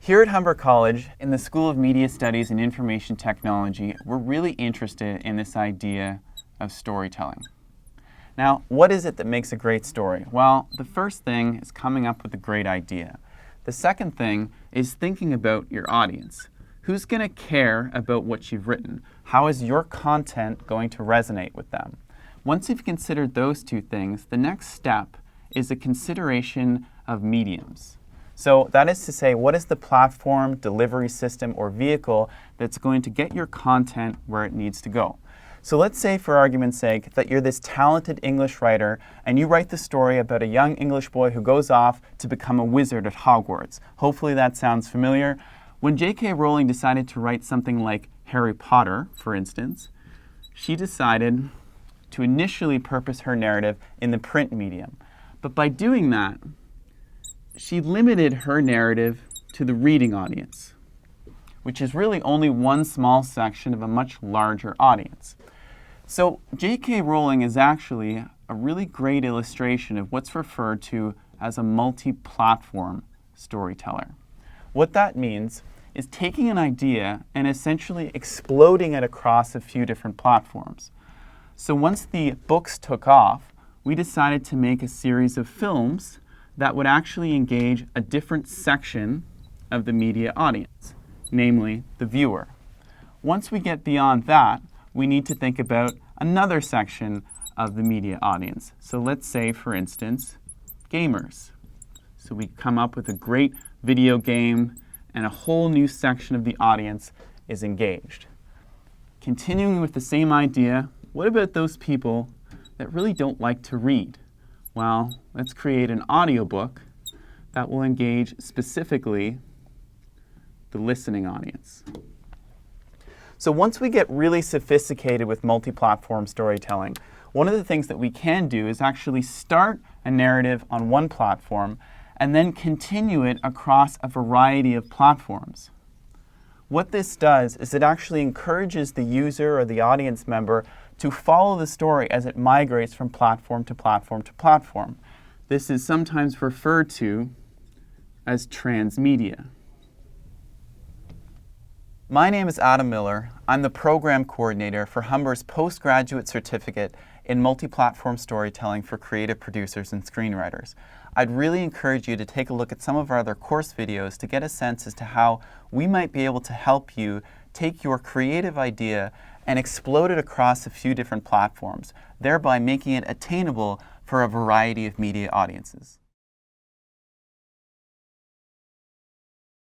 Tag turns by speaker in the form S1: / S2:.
S1: Here at Humber College, in the School of Media Studies and Information Technology, we're really interested in this idea of storytelling. Now, what is it that makes a great story? Well, the first thing is coming up with a great idea. The second thing is thinking about your audience. Who's going to care about what you've written? How is your content going to resonate with them? Once you've considered those two things, the next step is a consideration of mediums. So that is to say, what is the platform, delivery system, or vehicle that's going to get your content where it needs to go? So let's say, for argument's sake, that you're this talented English writer and you write the story about a young English boy who goes off to become a wizard at Hogwarts. Hopefully that sounds familiar. When J.K. Rowling decided to write something like Harry Potter, for instance, she decided to initially purpose her narrative in the print medium. But by doing that, she limited her narrative to the reading audience, which is really only one small section of a much larger audience. So J.K. Rowling is actually a really great illustration of what's referred to as a multi-platform storyteller. What that means is taking an idea and essentially exploding it across a few different platforms. So once the books took off, we decided to make a series of films that would actually engage a different section of the media audience, namely the viewer. Once we get beyond that, we need to think about another section of the media audience. So let's say, for instance, gamers. So we come up with a great video game and a whole new section of the audience is engaged. Continuing with the same idea, what about those people that really don't like to read? Well, let's create an audiobook that will engage specifically the listening audience. So once we get really sophisticated with multi-platform storytelling, one of the things that we can do is actually start a narrative on one platform and then continue it across a variety of platforms. What this does is it actually encourages the user or the audience member to follow the story as it migrates from platform to platform to platform. This is sometimes referred to as transmedia. My name is Adam Miller. I'm the program coordinator for Humber's postgraduate certificate in multi-platform storytelling for creative producers and screenwriters. I'd really encourage you to take a look at some of our other course videos to get a sense as to how we might be able to help you take your creative idea and explode it across a few different platforms, thereby making it attainable for a variety of media audiences.